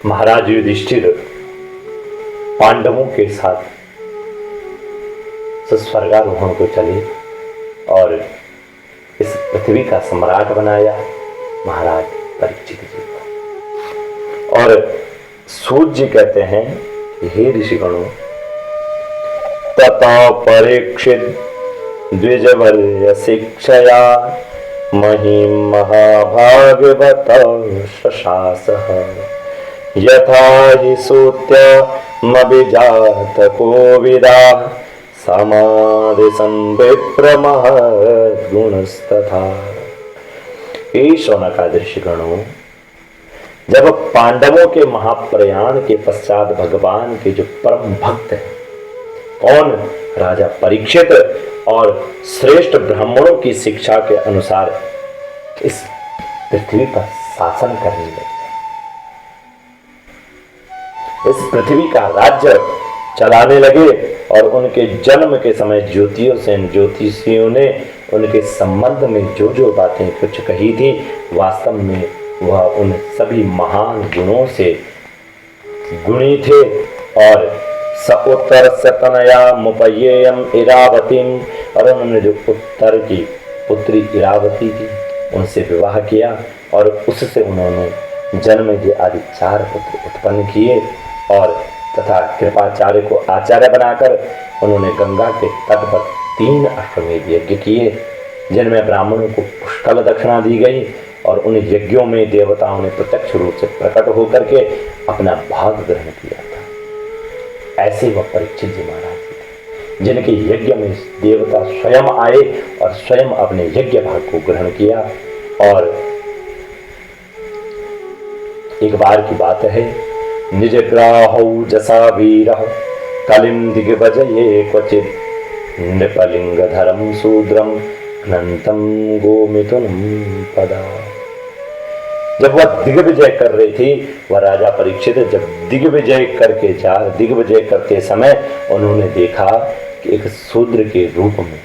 महाराज युधिष्ठिर पांडवों के साथ स्वर्गारोहण को चले और इस पृथ्वी का सम्राट बनाया महाराज परीक्षित जी को। और सूत जी कहते हैं कि हे ऋषिगणों, तथा परीक्षित द्विजवर्य शिक्षया महिम महाभागवत शशासः यथा हि सूत्यमभिजात कोविदा समाधि संविप्रमः गुणस्तथा। हे शौनकादिऋषिगणों, जब पांडवों के महाप्रयाण के पश्चात भगवान के जो परम भक्त हैं, कौन? राजा परीक्षित, और श्रेष्ठ ब्राह्मणों की शिक्षा के अनुसार इस पृथ्वी पर शासन करने लगे, इस पृथ्वी का राज्य चलाने लगे। और उनके जन्म के समय ज्योतिषियों ने उनके संबंध में जो जो बातें कुछ कही थी, वास्तव में वह उन सभी महान गुणों से गुणी थे। और स उत्तर सतनया मुपयेयम इरावतीम, और उन्होंने जो उत्तर की पुत्री इरावती थी उनसे विवाह किया और उससे उन्होंने जन्मेजय आदि 4 पुत्र उत्पन्न किए। और तथा कृपाचार्य को आचार्य बनाकर उन्होंने गंगा के तट पर 3 अश्वमेध यज्ञ किए, जिनमें ब्राह्मणों को पुष्कल दक्षिणा दी गई। और उन यज्ञों में देवताओं ने प्रत्यक्ष रूप से प्रकट होकर के अपना भाग ग्रहण किया था। ऐसे वह परीक्षित जी महाराज थे, जिनके यज्ञ में देवता स्वयं आए और स्वयं अपने यज्ञ भाग को ग्रहण किया। और एक बार की बात है, निज ग्राहौ जसा वीरः कलिं दिग्विजये क्वचित् नृपलिंगधरं शूद्रं घ्नन्तं गोमिथुनं पदा। जब वह दिग्विजय कर रही थी, वह राजा परीक्षित जब दिग्विजय करते समय उन्होंने देखा कि एक शूद्र के रूप में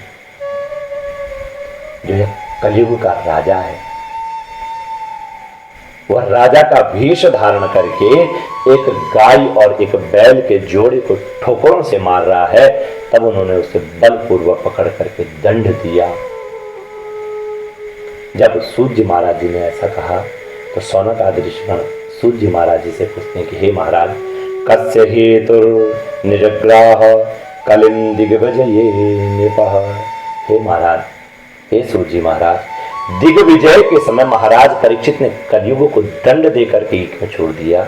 जो है कलियुग का राजा है, वह राजा का भेष धारण करके एक गाय और एक बैल के जोड़े को ठोकरों से मार रहा है। तब उन्होंने उसे बलपूर्वक पकड़ करके दंड दिया। जब सूत जी महाराज जी ने ऐसा कहा तो शौनक आदि ऋषिगण सूत जी महाराज जी से पूछते हैं कि हे महाराज, कस्य हेतुर्निजग्राह कलिं दिग्विजये नृपः। हे महाराज, हे सूत जी महाराज, दिग्विजय के समय महाराज परीक्षित ने कलियुग को दंड देकर के क्यों छोड़ दिया?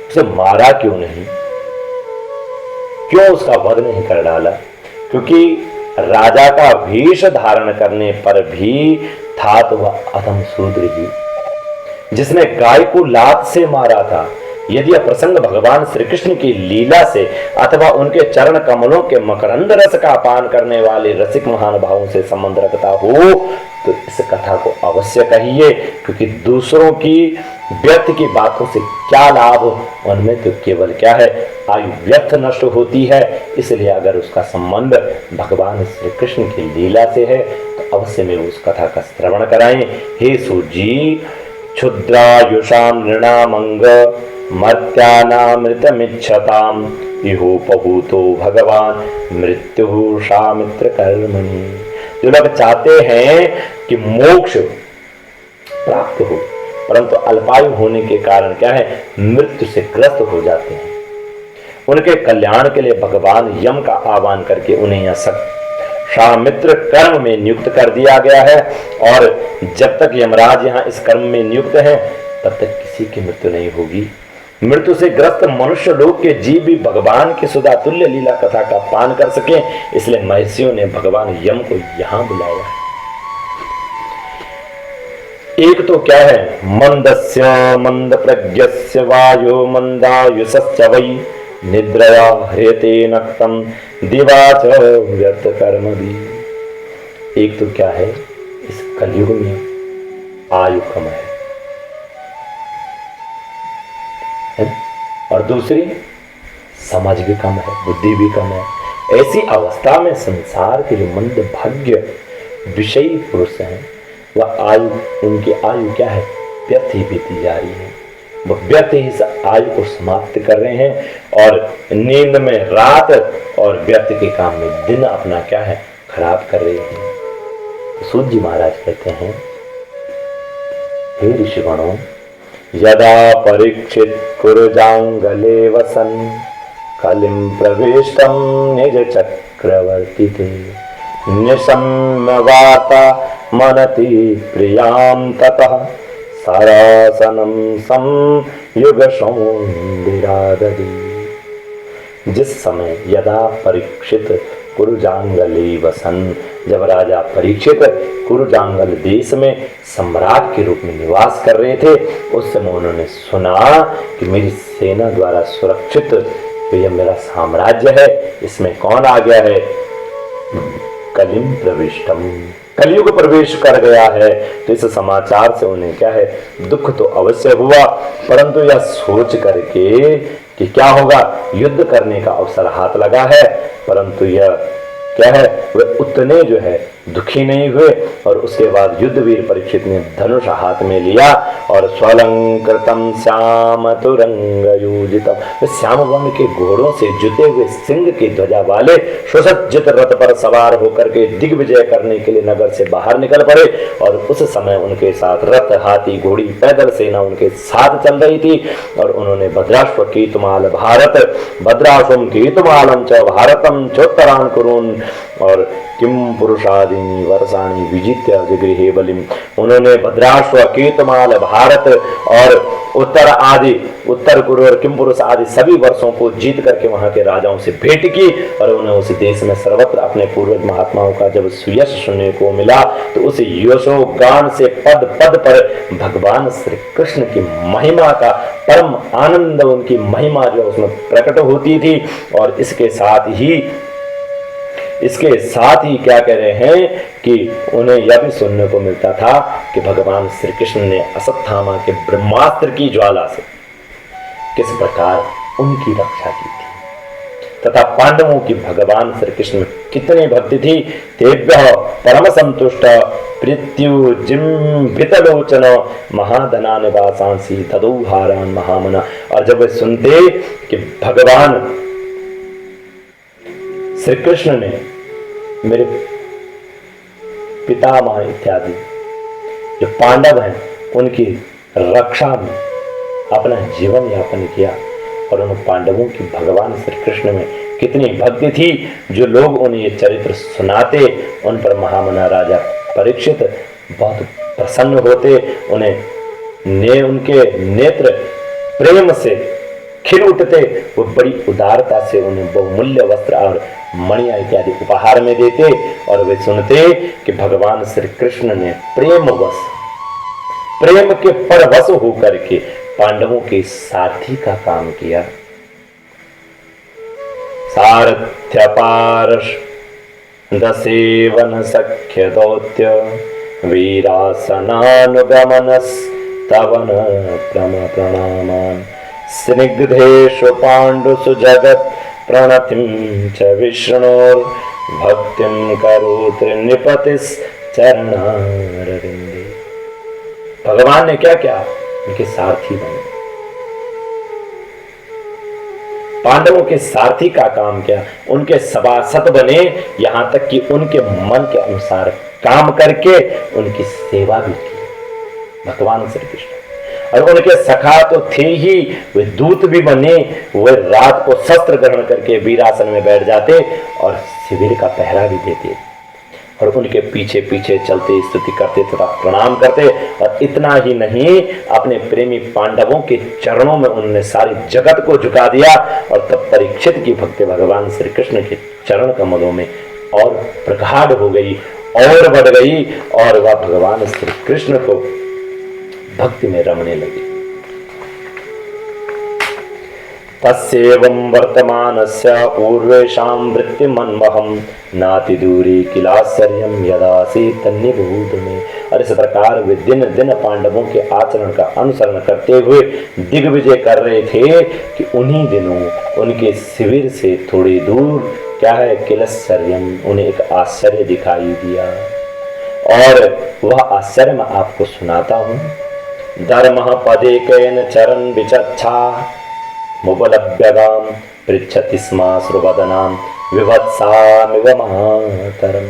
उसे मारा क्यों नहीं? क्यों उसका वध नहीं कर डाला? क्योंकि राजा का भेष धारण करने पर भी था तो वह अधम शूद्र ही, जिसने गाय को लात से मारा था। यदि यह प्रसंग भगवान श्री कृष्ण की लीला से अथवा उनके चरण कमलों के मकरंद रस का पान करने वाले रसिक महानुभावों से संबंध रखता हो तो इस कथा को अवश्य कहिए, क्योंकि दूसरों की व्यर्थ की बातों से क्या लाभ? उनमें तो केवल क्या है, आयु व्यर्थ नष्ट होती है। इसलिए अगर उसका संबंध भगवान श्री कृष्ण की लीला से है तो अवश्य में उस कथा का श्रवण कराएं। हे सूत जी, क्षुद्रायुषां नृणामंग मर्त्यानामृतमिच्छताम इहोपभूतो भगवान मृत्यु शामित्र कर्मणि। जो लोग चाहते हैं कि मोक्ष प्राप्त हो, परंतु अल्पायु होने के कारण क्या है, मृत्यु से ग्रस्त हो जाते हैं, उनके कल्याण के लिए भगवान यम का आह्वान करके उन्हें यह शामित्र कर्म में नियुक्त कर दिया गया है। और जब तक यमराज यहाँ इस कर्म में नियुक्त है तब तक किसी की मृत्यु नहीं होगी। मृत्यु से ग्रस्त मनुष्य लोग के जीव भी भगवान की सुधा तुल्य लीला कथा का पान कर सके, इसलिए महर्षियों ने भगवान यम को यहां बुलाया। एक तो क्या है, मंदस्य मंद प्रज्ञस्य वायो मंदायुषश्च वै निद्रया ह्रियते नक्तम दिवाच व्यर्थ कर्म भी। एक तो क्या है, इस कलयुग में आयु कम है, और दूसरी समझ भी कम है, बुद्धि भी कम है। ऐसी अवस्था में संसार के जो मंद भाग्य विषयी पुरुष हैं, वह आयु, उनकी आयु क्या है, व्यर्थ ही बीती जा रही है। वो व्यर्थ ही इस आयु को समाप्त कर रहे हैं और नींद में रात और व्यर्थ के काम में दिन अपना क्या है खराब कर रहे हैं। सूत जी महाराज कहते हैं, हे ऋषिगणों, यदा परीक्षित कुरुजांगले वसन कलिम प्रविष्टम निज चक्रवर्ती थे निशम्य वाता मनति प्रियाम ततः सरासनम संयुग सौंदर्यादि। जिस समय यदा परीक्षित कुरुजांगले वसन, जब राजा परीक्षित कुरुजांगल देश में सम्राट के रूप में निवास कर रहे थे, उस समय उन्होंने सुना कि मेरी सेना द्वारा सुरक्षित यह मेरा साम्राज्य है, इसमें कौन आ गया है, कलिम प्रविष्टम, कलयुग प्रवेश कर गया है। तो इस समाचार से उन्हें क्या है दुख तो अवश्य हुआ, परंतु यह सोच करके कि क्या होगा, युद्ध करने का अवसर हाथ लगा है, परंतु यह क्या है वे उतने जो है दुखी नहीं हुए। और उसके बाद युद्धवीर परीक्षित ने धनुष हाथ में लिया और स्वलंकृतम श्याम तुरंग योजितम, श्याम वर्ण के घोड़ों से जुते हुए सिंह की ध्वजा वाले सुसज्जित रथ पर सवार होकर के दिग्विजय करने के लिए नगर से बाहर निकल पड़े। और उस समय उनके साथ रथ, हाथी, घोड़ी, पैदल सेना उनके साथ चल रही थी। और उन्होंने भद्राश्व कीतमाल भारत भद्राश्वम कीतमालम च भारतम चोत्तरान कुरुन और किम पुरुषादिनी वर्षाणी विजित्य जगृहे बलिम, उन्होंने भद्राश्व कीतमाल भारत और उत्तर कुरु और किम पुरुष आदि सभी वर्षों को जीत करके वहां के राजाओं से भेंट की। और उन्हें उस देश में सर्वत्र अपने पूर्वज महात्माओं का जब सुयश सुनने को मिला तो उस यशो गान से पद पद पर भगवान श्री कृष्ण की महिमा का परम आनंद, उनकी महिमा जो उसमें प्रकट होती थी। और इसके साथ ही क्या कह रहे हैं कि उन्हें यह भी सुनने को मिलता था कि भगवान श्री कृष्ण ने अश्वत्थामा के ब्रह्मास्त्र की ज्वाला से किस प्रकार उनकी रक्षा की थी, तथा पांडवों की भगवान श्री कृष्ण में कितनी भक्ति थी। तेभ्यः परम संतुष्ट प्रीत्युजिम्भितलोचन महाधना निवासांसी तदुहारान महामना। और जब वे सुनते कि भगवान श्री कृष्ण ने मेरे पितामह इत्यादि जो पांडव हैं उनकी रक्षा में अपना जीवन यापन किया, और उन पांडवों की भगवान श्री कृष्ण में कितनी भक्ति थी, जो लोग उन्हें ये चरित्र सुनाते उन पर महामना राजा परीक्षित बहुत प्रसन्न होते, उनके नेत्र प्रेम से खिल उठते, वो बड़ी उदारता से उन्हें बहुमूल्य वस्त्र और मणियां इत्यादि उपहार में देते। और वे सुनते कि भगवान श्री कृष्ण ने प्रेम के परवश होकर के पांडवों के सारथी का काम किया। सारथ्य पारश दसेवन सख्य दौत्य वीरासनानुगमन स्तवन प्रणामान स्निग्धेषु पाण्डुषु जगत् प्रणतिं च विष्णोर् भक्तिं करोति नृपतिश्चरणारविन्दे। भगवान ने क्या किया, उनके सारथी बने, पांडवों के सारथी का काम किया, उनके सभासद बने, यहां तक कि उनके मन के अनुसार काम करके उनकी सेवा भी की भगवान श्री कृष्ण। और उनके सखा तो थे ही, वे दूत भी बने, वे रात को शस्त्र ग्रहण करके वीरासन में बैठ जाते और शिविर का पहरा भी देते, और उनके पीछे पीछे चलते स्तुति करते तथा प्रणाम करते। और इतना ही नहीं, अपने प्रेमी पांडवों के चरणों में उन्होंने सारी जगत को झुका दिया। और तब परीक्षित की भक्ति भगवान श्री कृष्ण के चरण कमलों में और प्रगाढ़ हो गई और बढ़ गई, और वह भगवान श्री कृष्ण को भक्ति में रमने लगी। तस्येवं वर्तमानस्य पूर्वेषां वृत्तिमन्वहं नाति दूरी किलाश्चर्यं यदासीत् तन्निबोध में। और इस प्रकार वे दिन दिन पांडवों के आचरण का अनुसरण करते हुए दिग्विजय कर रहे थे कि उन्हीं दिनों उनके शिविर से थोड़ी दूर क्या है किलाश्चर्यं, उन्हें एक आश्चर्य दिखाई दिया। और वह आश्चर्य मैं आपको सुनाता हूं। धर्मः पदेकेन चरन् विचच्छा मुपलभ्यगाम पृच्छति स्म श्रुवदनां विभत्सामिव मातरम्।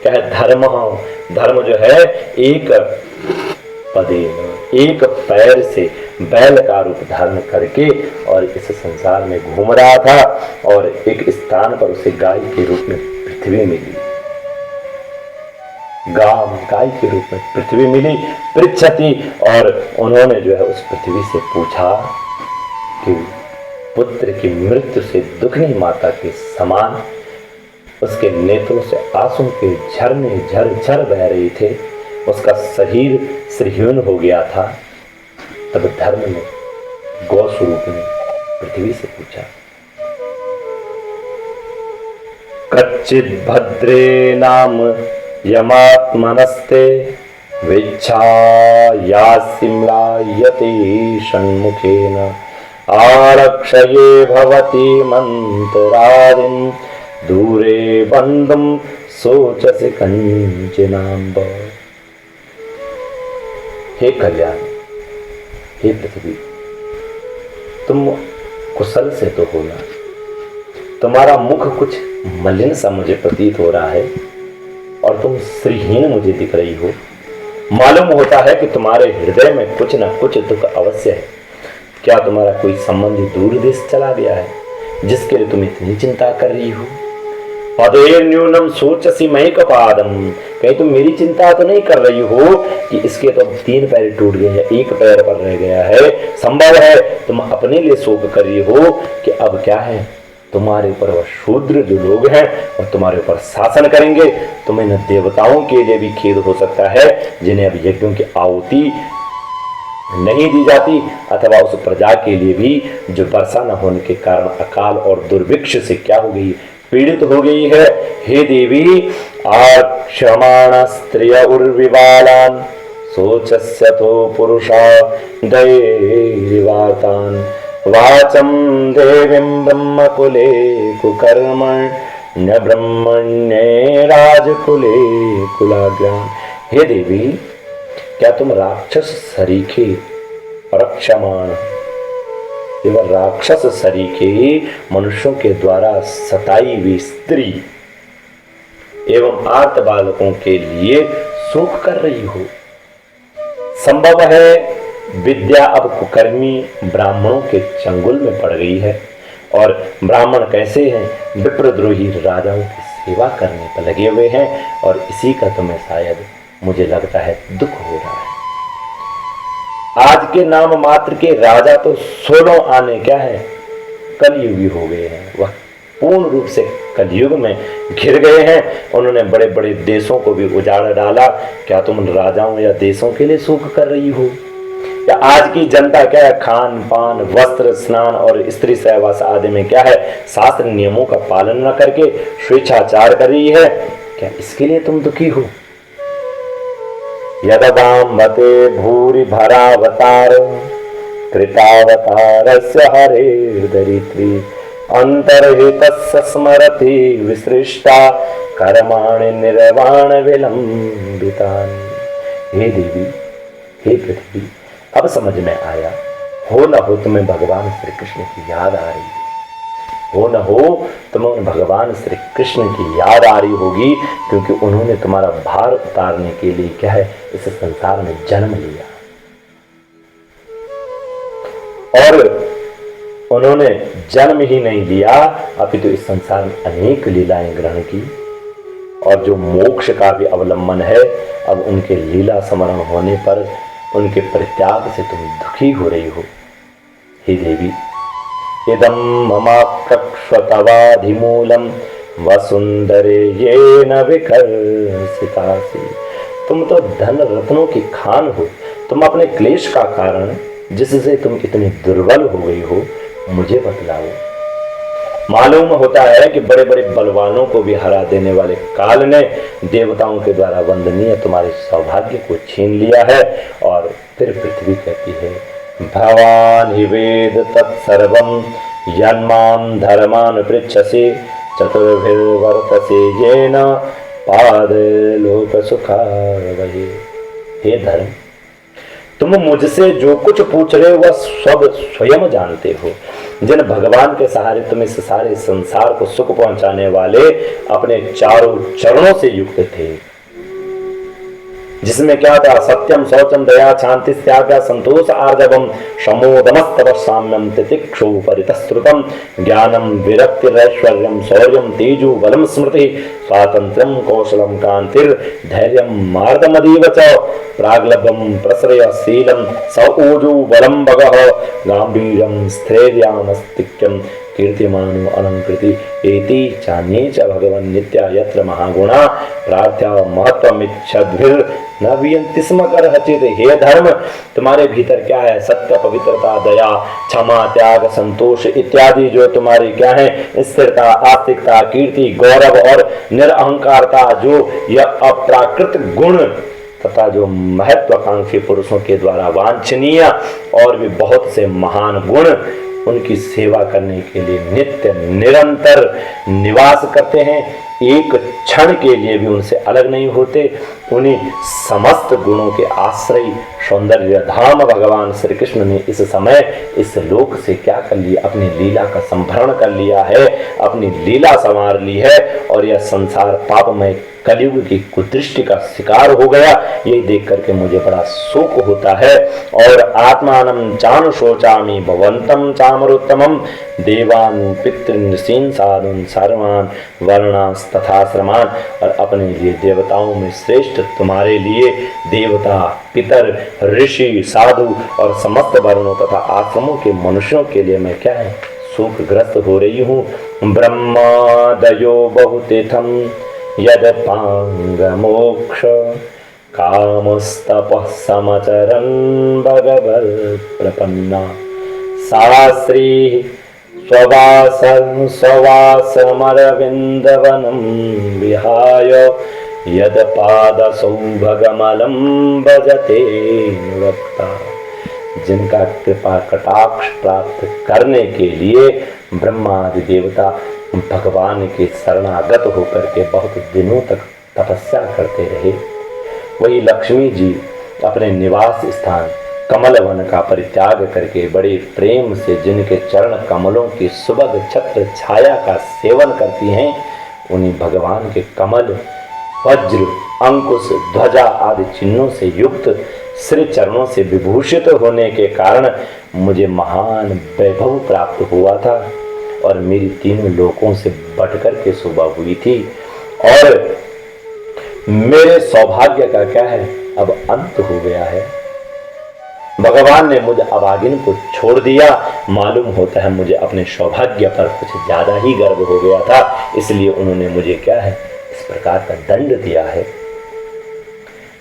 क्या है धर्म? धर्म जो है एक पदेन, एक पैर से बैल का रूप धारण करके और इस संसार में घूम रहा था और एक स्थान पर उसे गाय के रूप में पृथ्वी मिली। गाय के रूप में पृथ्वी मिली। पृच्छति, और उन्होंने जो है उस पृथ्वी से पूछा कि पुत्र की मृत्यु से दुखनी माता के समान उसके नेत्रों से आंसू के झरने झर बह रहे थे, उसका शरीर श्रीहीन हो गया था। तब धर्म ने गौ स्वरूप ने पृथ्वी से पूछा, कच्चिद भद्रे नाम यमात्मनस्ते विच्छा यासिम्लायते षण्मुखेन आरक्षये भवति मंत्रादिं दूरे बंधुं सोचसि कंचनाम्ब। हे कल्याण, हे पृथ्वी, तुम कुशल से तो हो ना, तुम्हारा मुख कुछ मलिन सा मुझे प्रतीत हो रहा है और तुम श्रीहीन मुझे दिख रही हो। मालूम होता है कि तुम्हारे हृदय में कुछ न कुछ दुख अवश्य है। क्या तुम्हारा कोई संबंधी दूर देश चला गया है जिसके लिए तुम इतनी चिंता कर रही हो? पदेर न्यूनम सोचसी मयिकपादम, कहीं तुम मेरी चिंता तो नहीं कर रही हो कि इसके तो 3 पैर टूट गए हैं, 1 पैर पर रह गया है। संभव है तुम अपने लिए शोक कर रही हो कि अब क्या है, तुम्हारे ऊपर वह शूद्र जो लोग हैं और तुम्हारे ऊपर शासन करेंगे। तुम्हें न देवताओं के लिए भी खेद हो सकता है जिन्हें अब यज्ञों की आहुति नहीं दी जाती, अथवा उस प्रजा के लिए भी जो वर्षा न होने के कारण अकाल और दुर्भिक्ष से क्या हो गई, पीड़ित हो गई है। हे देवी, आक्षमाण स्त्रिय उर्विवालान सोचस्यतो पुरुषा दैवातान वाचम देवीं ब्रह्मकुले कुकर्मण न ब्रह्मण्ये राजकुले कुलाग्राम। हे देवी, क्या तुम राक्षस सरीखे रक्षमाण एवं राक्षस सरीखे मनुष्यों के द्वारा सताई हुई स्त्री एवं आर्त बालकों के लिए शोक कर रही हो? संभव है विद्या अब कुकर्मी ब्राह्मणों के चंगुल में पड़ गई है और ब्राह्मण कैसे हैं, विप्रद्रोही राजाओं की सेवा करने पर लगे हुए हैं और इसी का तुम्हें शायद मुझे लगता है दुख हो रहा है। आज के नाम मात्र के राजा तो 16 आने क्या है, कलयुगी हो गए हैं। वह पूर्ण रूप से कलयुग में घिर गए हैं। उन्होंने बड़े बड़े देशों को भी उजाड़ डाला। क्या तुम राजाओं या देशों के लिए शोक कर रही हो? या आज की जनता क्या है, खान पान वस्त्र स्नान और स्त्री सहवास आदि में क्या है, शास्त्र नियमों का पालन न करके स्वेच्छाचार कर रही है? क्या इसके लिए तुम दुखी हो? यदवाम्बते भूरि भरावतार कृतावतारस्य हरेर्दरित्री अंतर्हितस्य स्मरति विसृष्टा कर्माणि निर्वाण विलंबितानि। हे देवी, हे पृथ्वी, अब समझ में आया, हो न हो तुम्हें भगवान श्री कृष्ण की याद आ रही है, हो न हो तुम्हें भगवान श्री कृष्ण की याद आ रही होगी, क्योंकि उन्होंने तुम्हारा भार उतारने के लिए क्या है, इस संसार में जन्म लिया और उन्होंने जन्म ही नहीं लिया अपितु इस संसार में अनेक लीलाएं ग्रहण की और जो मोक्ष का भी अवलंबन है, अब उनके लीला स्मरण होने पर उनके परित्याग से तुम दुखी हो रही हो। हे देवी, इदं ममाकक्ष्वतवाधिमूलं वसुंधरे येन विकर्षितासि। तुम तो धन रत्नों की खान हो, तुम अपने क्लेश का कारण जिससे तुम इतनी दुर्बल हो गई हो मुझे बतलाओ। मालूम होता है कि बड़े बड़े बलवानों को भी हरा देने वाले काल ने देवताओं के द्वारा वंदनीय तुम्हारे सौभाग्य को छीन लिया है। और फिर पृथ्वी कहती है, भवान हि वेद तत्सर्वं यन्मां धर्मान् पृच्छसि चतुर्भिर्वर्तसे येन पादलोक सुखावहे। हे धर्म, तुम मुझसे जो कुछ पूछ रहे हो वह सब स्वयं जानते हो। जिन भगवान के सहारे तुम इस सारे संसार को सुख पहुंचाने वाले अपने चारों चरणों से युक्त थे, जिसमें क्या था, सत्यम शौचम दया शांति त्याग संतोष आर्जवम शमोदमस्तव साम्यम तितिक्षु परितश्रुतम ज्ञानम विरक्तिरैश्वर्यम शौर्यम तेजो बलम स्मृति स्वातंत्र्यम कौशलम कांतिर धैर्यम मार्दमदीव च प्रागलभम प्रश्रयशीलम सौजो बलम भगः गांभीर्यम स्थैर्यमस्तिक्यम कीर्तिमानो अलंकृति एति चान्ये च भगवन् नित्या यत्र महागुणा प्रार्थ्या महत्वमिच्छद्भिर न वियन्ति स्म करहचित। हे धर्म, तुम्हारे भीतर क्या है? सत्य, पवित्रता, दया, क्षमा, त्याग, संतोष इत्यादि जो तुम्हारी क्या है, स्थिरता, आस्तिकता, कीर्ति, गौरव और निरअहंकारता, जो यह अप्राकृत गुण तथा जो महत्वाकांक्षी पुरुषों के द्वारा वांछनीय और भी बहुत से महान गुण, उनकी सेवा करने के लिए नित्य निरंतर निवास करते हैं, एक क्षण के लिए भी उनसे अलग नहीं होते। उन्हीं समस्त गुणों के आश्रय सौंदर्य धाम भगवान श्री कृष्ण ने इस समय इस लोक से क्या कर लिया, अपनी लीला का संभरण कर लिया है, अपनी लीला संवार ली है और यह संसार पापमय कलयुग की कुदृष्टि का शिकार हो गया। यही देख करके मुझे बड़ा शोक होता है। और आत्मानं चानु शोचामि भवंतम चामरोत्तमम देवान पितृन साधुन सर्वान वर्णास तथा श्रमान, और अपने लिए देवताओं में श्रेष्ठ तुम्हारे लिए देवता, पितर, ऋषि, साधु और समस्त वर्णों तथा आश्रमों के मनुष्यों के लिए मैं क्या है, शोकग्रस्त हो रही हूँ। ब्रह्मादयो बहुतीर्थम यद पांग मोक्ष कामस्तपः समचरन् भगवत् प्रपन्ना शास्त्री स्ववासमरविन्दवनं विहाय यद पादसौभगमलं भजते नुरक्ता। जिनका कृपा कटाक्ष प्राप्त करने के लिए ब्रह्मादि देवता भगवान के शरणागत होकर के बहुत दिनों तक तपस्या करते रहे, वही लक्ष्मी जी अपने निवास स्थान कमल वन का परित्याग करके बड़े प्रेम से जिनके चरण कमलों की सुबह छत्र छाया का सेवन करती हैं, उन्हीं भगवान के कमल, वज्र, अंकुश, ध्वजा आदि चिन्हों से युक्त श्री चरणों से विभूषित होने के कारण मुझे महान वैभव प्राप्त हुआ था और मेरी तीनों लोकों से बढ़कर के शोभा हुई थी। और मेरे सौभाग्य का क्या है, अब अंत हो गया है। भगवान ने मुझे अभागिन को छोड़ दिया। मालूम होता है मुझे अपने सौभाग्य पर कुछ ज्यादा ही गर्व हो गया था, इसलिए उन्होंने मुझे क्या है, इस प्रकार का दंड दिया है।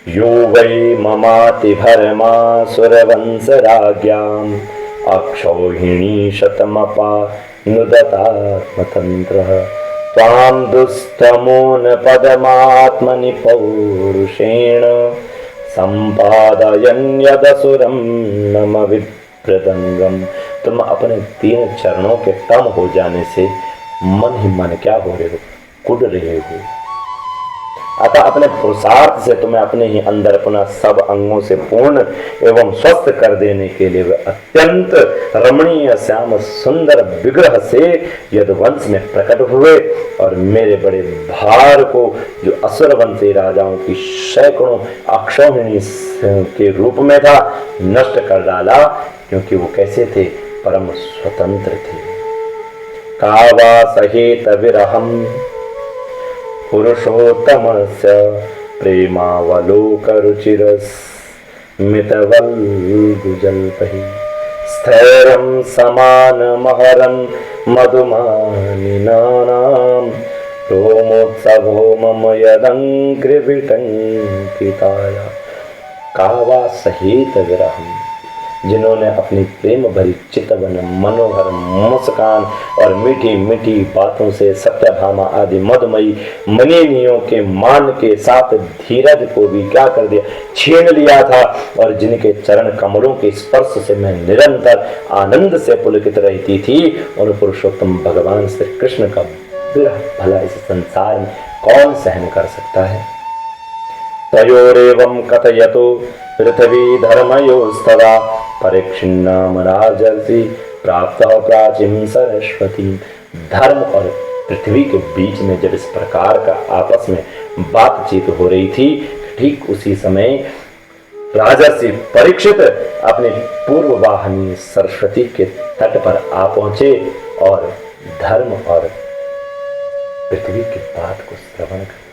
यो वै ममाति भरमा सुरवंश राज्ञाम अक्षौहिणी शतमपा नुदतात्मतंत्रः त्वां दुस्तमोन पदमात्मनि पौरुषेण संपादयन् यदसुरं नम विप्रदंगम। तुम अपने तीन चरणों के तम हो जाने से मन ही मन क्या हो रहे हो, कुड़ रहे हो। अतः अपने पुरुषार्थ से तुम्हें अपने ही अंदर अपना सब अंगों से पूर्ण एवं स्वस्थ कर देने के लिए वे अत्यंत रमणीय श्याम सुंदर विग्रह से यदुवंश में प्रकट हुए और मेरे बड़े भार को जो असुरवंशी राजाओं की सैकड़ों अक्षौहिणी के रूप में था नष्ट कर डाला, क्योंकि वो कैसे थे, परम स्वतंत्र थे। कावा सहित विरहम पुरुषोत्तमस्य प्रेमावलोकरुचिरस्मितवल्गुजल्पहि स्थैर्यं समानमहरन् मधुमानिनानां रोमोत्सवो मम यदङ्घ्रिविटङ्किताय। कावा सहित विरहम, जिन्होंने अपनी प्रेम भरी चितवन मनोहर मुस्कान और मीठी मीठी बातों से सत्यभामा आदि मधुमयी मनीनियों के मान के साथ धीरज को भी क्या कर दिया, छीन लिया था, और जिनके चरण कमलों के स्पर्श से मैं निरंतर आनंद से पुलकित रहती थी, उन पुरुषोत्तम भगवान श्री कृष्ण का विरह भला इस संसार में कौन सहन कर सकता है। तयोरेवं कथयतो पृथ्वी धर्मयोस्तदा परिक्षिन्नाम राजर्षि प्राप्त प्राचीन सरस्वती। धर्म और पृथ्वी के बीच में जब इस प्रकार का आपस में बातचीत हो रही थी, ठीक उसी समय राजर्षि परीक्षित अपने पूर्व वाहिनी सरस्वती के तट पर आ पहुंचे और धर्म और पृथ्वी की बात को श्रवण कर